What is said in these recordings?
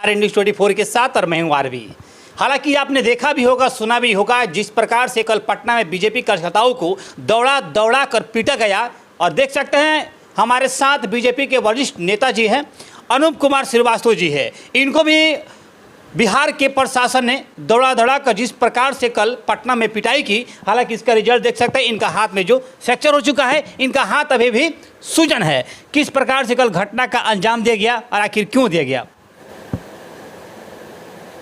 Trending 24 के साथ और मैं हूं आरवी। हालांकि आपने देखा भी होगा, सुना भी होगा जिस प्रकार से कल पटना में बीजेपी कार्यकर्ताओं को दौड़ा दौड़ा कर पीटा गया। और देख सकते हैं हमारे साथ बीजेपी के वरिष्ठ नेता जी हैं, अनूप कुमार श्रीवास्तव जी है। इनको भी बिहार के प्रशासन ने दौड़ा दौड़ा कर जिस प्रकार से कल पटना में पिटाई की, हालांकि इसका रिजल्ट देख सकते हैं, इनका हाथ में जो फ्रैक्चर हो चुका है, इनका हाथ अभी भी सूजन है। किस प्रकार से कल घटना का अंजाम दिया गया और आखिर क्यों दिया गया।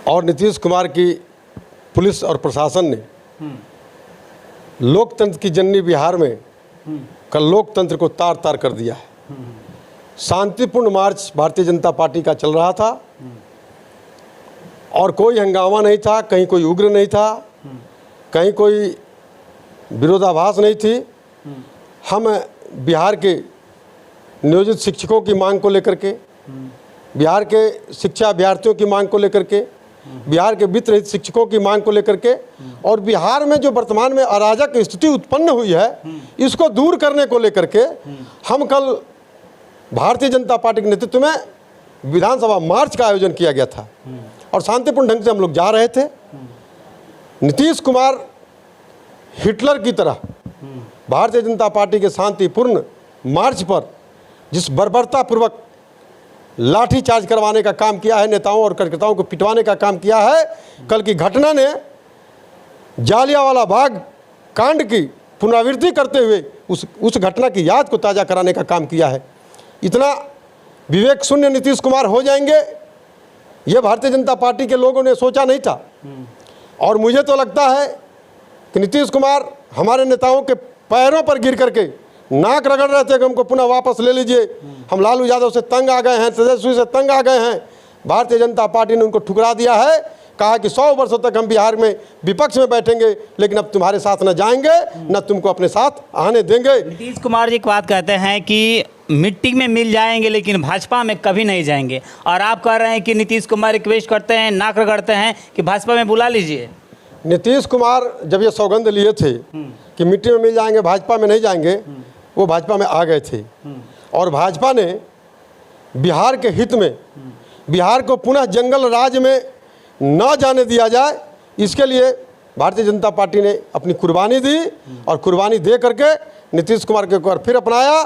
और नीतीश कुमार की पुलिस और प्रशासन ने लोकतंत्र की जननी बिहार में कल लोकतंत्र को तार तार कर दिया है। शांतिपूर्ण मार्च भारतीय जनता पार्टी का चल रहा था और कोई हंगामा नहीं था, कहीं कोई उग्र नहीं था, कहीं कोई विरोधाभास नहीं थी। हम बिहार के नियोजित शिक्षकों की मांग को लेकर के, बिहार के शिक्षा अभ्यर्थियों की मांग को लेकर के, बिहार के वित्त रहित शिक्षकों की मांग को लेकर के और बिहार में जो वर्तमान में अराजक स्थिति उत्पन्न हुई है इसको दूर करने को लेकर के हम कल भारतीय जनता पार्टी के नेतृत्व में विधानसभा मार्च का आयोजन किया गया था और शांतिपूर्ण ढंग से हम लोग जा रहे थे। नीतीश कुमार हिटलर की तरह भारतीय जनता पार्टी के शांतिपूर्ण मार्च पर जिस बर्बरतापूर्वक लाठीचार्ज करवाने का काम किया है, नेताओं और कार्यकर्ताओं को पिटवाने का काम किया है, कल की घटना ने जालियांवाला बाग कांड की पुनरावृत्ति करते हुए उस घटना की याद को ताज़ा कराने का काम किया है। इतना विवेक शून्य नीतीश कुमार हो जाएंगे ये भारतीय जनता पार्टी के लोगों ने सोचा नहीं था। और मुझे तो लगता है कि नीतीश कुमार हमारे नेताओं के पैरों पर गिर करके नाक रगड़ रहे थे कि हमको पुनः वापस ले लीजिए, हम लालू यादव से तंग आ गए हैं, तेजस्वी से तंग आ गए हैं। भारतीय जनता पार्टी ने उनको ठुकरा दिया है, कहा कि 100 वर्षों तक हम बिहार में विपक्ष में बैठेंगे लेकिन अब तुम्हारे साथ न जाएंगे न तुमको अपने साथ आने देंगे। नीतीश कुमार जी एक बात कहते हैं कि मिट्टी में मिल जाएंगे लेकिन भाजपा में कभी नहीं जाएंगे, और आप कह रहे हैं कि नीतीश कुमार रिक्वेस्ट करते हैं, नाक रगड़ते हैं कि भाजपा में बुला लीजिए। नीतीश कुमार जब ये सौगंध लिए थे कि मिट्टी में मिल जाएंगे भाजपा में नहीं जाएंगे, वो भाजपा में आ गए थे और भाजपा ने बिहार के हित में बिहार को पुनः जंगल राज में न जाने दिया जाए, इसके लिए भारतीय जनता पार्टी ने अपनी कुर्बानी दी और कुर्बानी दे करके नीतीश कुमार के ऊपर फिर अपनाया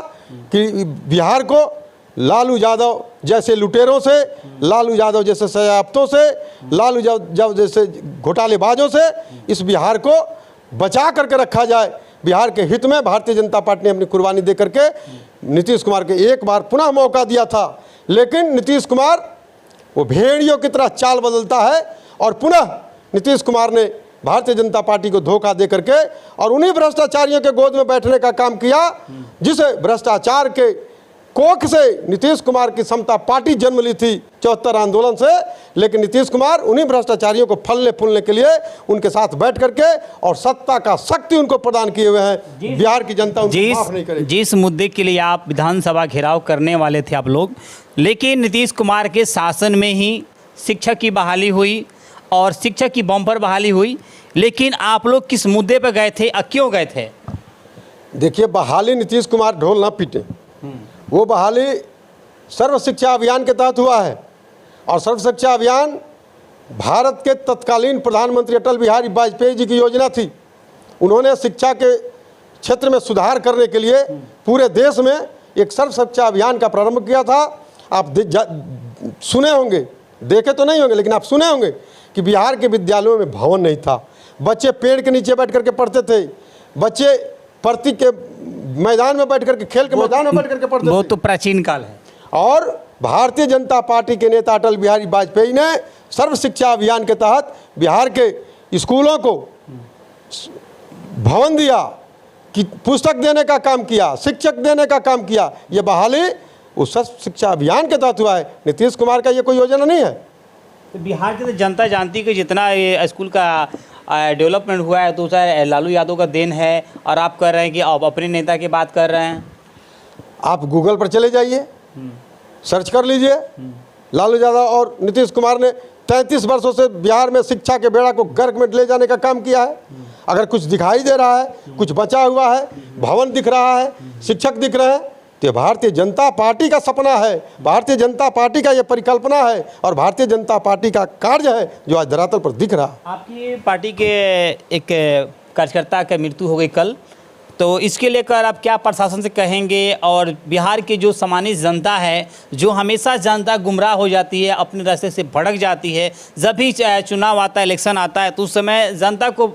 कि बिहार को लालू यादव जैसे लुटेरों से, लालू यादव जैसे सयाफ्तों से, लालू यादव जैसे घोटालेबाजों से इस बिहार को बचा करके रखा जाए। बिहार के हित में भारतीय जनता पार्टी ने अपनी कुर्बानी दे करके नीतीश कुमार के एक बार पुनः मौका दिया था, लेकिन नीतीश कुमार वो भेड़ियों की तरह चाल बदलता है और पुनः नीतीश कुमार ने भारतीय जनता पार्टी को धोखा दे करके और उन्हीं भ्रष्टाचारियों के गोद में बैठने का काम किया जिसे भ्रष्टाचार के कोख से नीतीश कुमार की समता पार्टी जन्म ली थी 74 आंदोलन से। लेकिन नीतीश कुमार उन्हीं भ्रष्टाचारियों को फलने फूलने के लिए उनके साथ बैठ करके और सत्ता का शक्ति उनको प्रदान किए हुए हैं। बिहार की जनता उनको माफ नहीं करेगी। जिस मुद्दे के लिए आप विधानसभा घेराव करने वाले थे आप लोग, लेकिन नीतीश कुमार के शासन में ही शिक्षक की बहाली हुई और शिक्षक की बम्पर बहाली हुई, लेकिन आप लोग किस मुद्दे पर गए थे और क्यों गए थे। देखिए, बहाली नीतीश कुमार ढोल ना पीटे, वो बहाली सर्व शिक्षा अभियान के तहत हुआ है और सर्व शिक्षा अभियान भारत के तत्कालीन प्रधानमंत्री अटल बिहारी वाजपेयी जी की योजना थी। उन्होंने शिक्षा के क्षेत्र में सुधार करने के लिए पूरे देश में एक सर्व शिक्षा अभियान का प्रारंभ किया था। आप सुने होंगे, देखे तो नहीं होंगे लेकिन आप सुने होंगे कि बिहार के विद्यालयों में भवन नहीं था, बच्चे पेड़ के नीचे बैठ करके पढ़ते थे, बच्चे प्रति के मैदान में बैठ करके, खेल के मैदान में बैठ करके पढ़ते थे। वो तो प्राचीन काल है। और भारतीय जनता पार्टी के नेता अटल बिहारी वाजपेयी ने सर्व शिक्षा अभियान के तहत बिहार के स्कूलों को भवन दिया, कि पुस्तक देने का काम किया, शिक्षक देने का काम किया। ये बहाली उस सर्व शिक्षा अभियान के तहत हुआ है। नीतीश कुमार का ये कोई योजना नहीं है। तो बिहार की तो जनता जानती है कि जितना ये स्कूल का डेवलपमेंट हुआ है तो सर लालू यादव का देन है, और आप कह रहे हैं कि आप अपने नेता की बात कर रहे हैं। आप गूगल पर चले जाइए, सर्च कर लीजिए, लालू यादव और नीतीश कुमार ने 33 वर्षों से बिहार में शिक्षा के बेड़ा को गर्क में ले जाने का काम किया है। अगर कुछ दिखाई दे रहा है, कुछ बचा हुआ है, भवन दिख रहा है, शिक्षक दिख रहे हैं, तो ये भारतीय जनता पार्टी का सपना है, भारतीय जनता पार्टी का ये परिकल्पना है और भारतीय जनता पार्टी का कार्य है जो आज धरातल पर दिख रहा। आपकी पार्टी के एक कार्यकर्ता की मृत्यु हो गई कल, तो इसके लेकर आप क्या प्रशासन से कहेंगे? और बिहार की जो सामान्य जनता है, जो हमेशा जनता गुमराह हो जाती है, अपने रास्ते से भटक जाती है, जब भी चुनाव आता है, इलेक्शन आता है, तो उस समय जनता को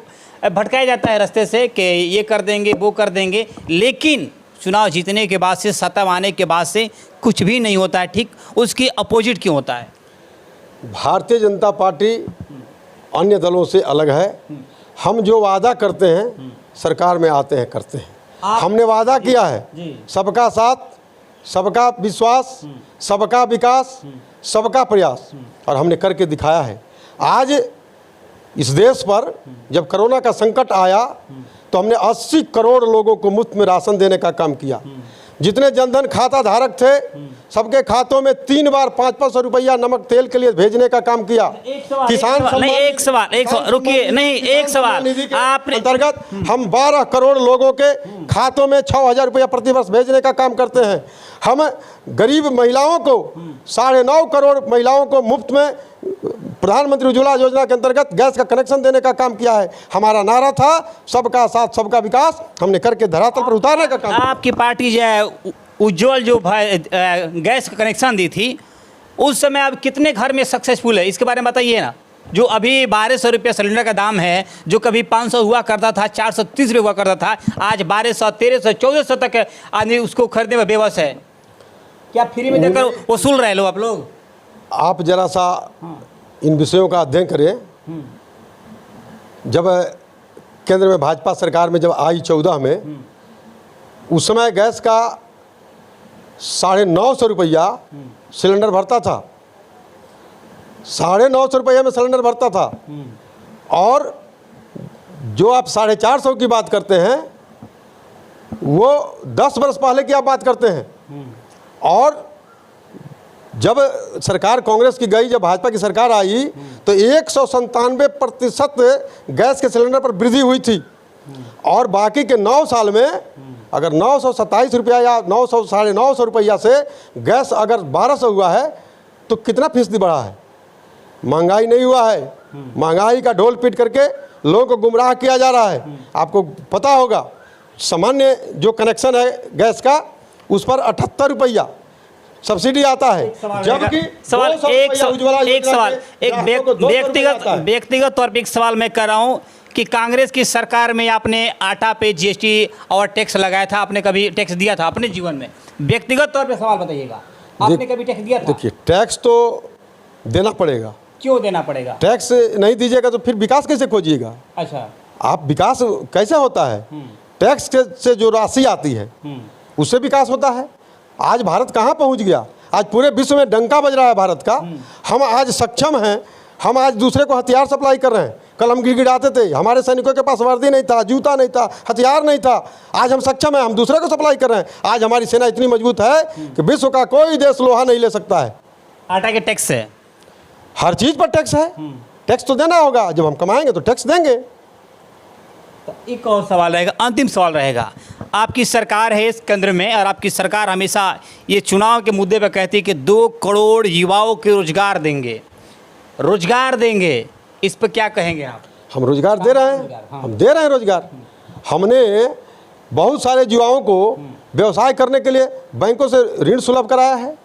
भटकाया जाता है रास्ते से कि ये कर देंगे, वो कर देंगे, लेकिन चुनाव जीतने के बाद से, सत्ता में आने के बाद से कुछ भी नहीं होता है। ठीक उसकी अपोजिट क्यों होता है? भारतीय जनता पार्टी अन्य दलों से अलग है। हम जो वादा करते हैं सरकार में आते हैं, करते हैं। हमने वादा किया है सबका साथ, सबका विश्वास, सबका विकास, सबका प्रयास, और हमने करके दिखाया है। आज इस देश पर जब कोरोना का संकट आया तो हमने 80 करोड़ लोगों को मुफ्त में राशन देने का काम किया। जितने जनधन खाता धारक थे सबके खातों में 3 बार 500 रुपया नमक तेल के लिए भेजने का काम किया। एक सवाल रुकिए, नहीं एक सवाल आपने अंतर्गत हम 12 करोड़ लोगों के खातों में 6,000 रुपया प्रतिवर्ष भेजने का काम करते हैं। हम गरीब महिलाओं को 9.5 करोड़ महिलाओं को मुफ्त में प्रधानमंत्री उज्ज्वला योजना के अंतर्गत गैस का कनेक्शन देने का काम किया है। हमारा नारा था सबका साथ सबका विकास, हमने करके धरातल पर उतारने का काम। आपकी पार्टी जो है उज्ज्वल जो गैस का कनेक्शन दी थी, उस समय अब कितने घर में सक्सेसफुल है, इसके बारे में बताइए ना। जो अभी 1200 रुपये सिलेंडर का दाम है, जो कभी 500 हुआ करता था, 430 रुपये हुआ करता था, आज 1200, 1300, 1400 तक आदमी उसको खरीदने में बेबस है। क्या फ्री में देकर वसूल रहे लो आप लोग? आप जरा सा इन विषयों का अध्ययन करें। जब केंद्र में भाजपा सरकार में जब आई 14 में, उस समय गैस का 950 रुपया सिलेंडर भरता था, 950 रुपये में सिलेंडर भरता था। और जो आप 450 की बात करते हैं वो 10 वर्ष पहले की आप बात करते हैं। और जब सरकार कांग्रेस की गई, जब भाजपा की सरकार आई तो 197% गैस के सिलेंडर पर वृद्धि हुई थी। और बाकी के 9 साल में अगर 927 रुपया या 900-950 रुपया से गैस अगर 1200 हुआ है तो कितना फीसदी बढ़ा है? महंगाई नहीं हुआ है। महंगाई का ढोल पीट करके लोगों को गुमराह किया जा रहा है। आपको पता होगा सामान्य जो कनेक्शन है गैस का, उस पर 78 रुपया सब्सिडी आता है, जबकि व्यक्तिगत तौर पर एक सवाल मैं कर रहा हूँ कि कांग्रेस की सरकार में आपने आटा पे जीएसटी और टैक्स लगाया था, आपने कभी टैक्स दिया था अपने जीवन में? व्यक्तिगत तौर पे सवाल बताइएगा, आपने कभी टैक्स दिया था? देखिए, टैक्स तो देना पड़ेगा। क्यों देना पड़ेगा? टैक्स नहीं दीजिएगा तो फिर विकास कैसे खोजिएगा? अच्छा, आप विकास कैसे होता है? टैक्स से जो राशि आती है उससे विकास होता है। आज भारत कहाँ पहुँच गया? आज पूरे विश्व में डंका बज रहा है भारत का। हम आज सक्षम हैं, हम आज दूसरे को हथियार सप्लाई कर रहे हैं। कल हम गिड़गिड़ाते थे, हमारे सैनिकों के पास वर्दी नहीं था, जूता नहीं था, हथियार नहीं था। आज हम सक्षम हैं, हम दूसरे को सप्लाई कर रहे हैं। आज हमारी सेना इतनी मजबूत है कि विश्व का कोई देश लोहा नहीं ले सकता है। आटा के टैक्स है, हर चीज़ पर टैक्स है। टैक्स तो देना होगा, जब हम कमाएंगे तो टैक्स देंगे। तो एक और सवाल रहेगा, अंतिम सवाल रहेगा। आपकी सरकार है इस केंद्र में और आपकी सरकार हमेशा ये चुनाव के मुद्दे पर कहती है कि 2 करोड़ युवाओं के रोजगार देंगे, रोजगार देंगे। इस पर क्या कहेंगे आप? हम रोजगार दे रहे हैं, हम दे रहे हैं रोजगार। हमने बहुत सारे युवाओं को व्यवसाय करने के लिए बैंकों से ऋण सुलभ कराया है।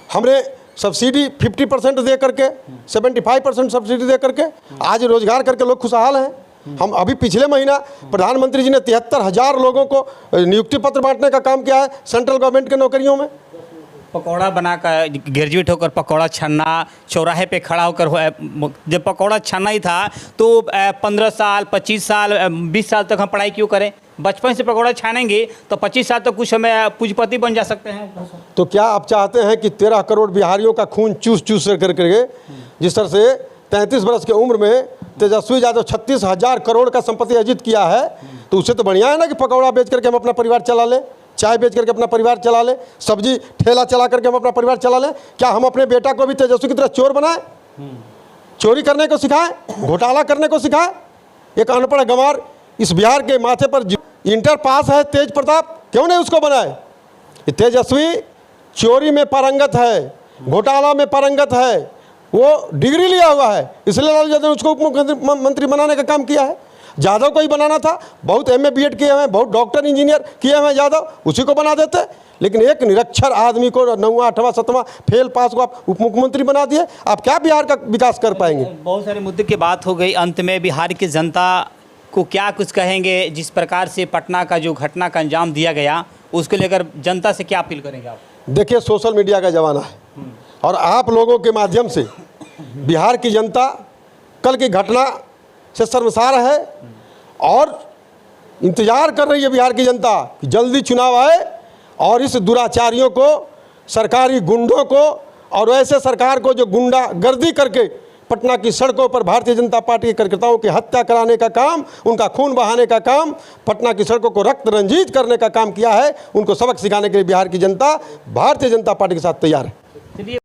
हमने सब्सिडी 50% दे करके, 75% सब्सिडी दे करके आज रोजगार करके लोग खुशहाल हैं। हम अभी पिछले महीना प्रधानमंत्री जी ने 73,000 लोगों को नियुक्ति पत्र बांटने का काम किया है सेंट्रल गवर्नमेंट के नौकरियों में। पकौड़ा बनाकर ग्रेजुएट होकर पकौड़ा छन्ना, चौराहे पे खड़ा होकर, जब पकौड़ा छन्ना ही था तो 15 साल, 25 साल, 20 साल तक हम पढ़ाई क्यों करें? बचपन से पकौड़ा छानेंगे तो 25 साल तक कुछ हमें पूंजीपति बन जा सकते हैं। तो क्या आप चाहते हैं कि 13 करोड़ बिहारियों का खून चूस चूस करके, जिस तरह से 33 वर्ष की उम्र में तेजस्वी यादव 36,000 करोड़ का संपत्ति अर्जित किया है, तो उससे तो बढ़िया है ना कि पकौड़ा बेच करके हम अपना परिवार चला लें, चाय बेच करके अपना परिवार चला लें, सब्जी ठेला चला करके हम अपना परिवार चला लें। क्या हम अपने बेटा को भी तेजस्वी की तरह चोर बनाएं, चोरी करने को सिखाएं, घोटाला करने को सिखाएं? एक अनपढ़ गंवार इस बिहार के माथे पर इंटर पास है तेज प्रताप, क्यों नहीं उसको बनाए? कि तेजस्वी चोरी में पारंगत है, घोटाला में पारंगत है, वो डिग्री लिया हुआ है, इसलिए लालू यादव ने उसको उप मुख्यमंत्री बनाने का काम किया है। यादव को ही बनाना था, बहुत MA BEd किए हुए हैं, बहुत डॉक्टर इंजीनियर किए हुए हैं यादव, उसी को बना देते। लेकिन एक निरक्षर आदमी को 9वां 8वां 7वां फेल पास को आप उप मुख्यमंत्री बना दिए, आप क्या बिहार का विकास कर पाएंगे? बहुत सारे मुद्दे की बात हो गई, अंत में बिहार की जनता को क्या कुछ कहेंगे? जिस प्रकार से पटना का जो घटना का अंजाम दिया गया, उसको लेकर जनता से क्या अपील करेंगे आप? देखिए, सोशल मीडिया का ज़माना है और आप लोगों के माध्यम से बिहार की जनता कल की घटना से शर्मसार है और इंतज़ार कर रही है बिहार की जनता कि जल्दी चुनाव आए और इस दुराचारियों को, सरकारी गुंडों को और ऐसे सरकार को जो गुंडागर्दी करके पटना की सड़कों पर भारतीय जनता पार्टी के कार्यकर्ताओं की हत्या कराने का काम, उनका खून बहाने का काम, पटना की सड़कों को रक्त रंजित करने का काम किया है, उनको सबक सिखाने के लिए बिहार की जनता भारतीय जनता पार्टी के साथ तैयार है।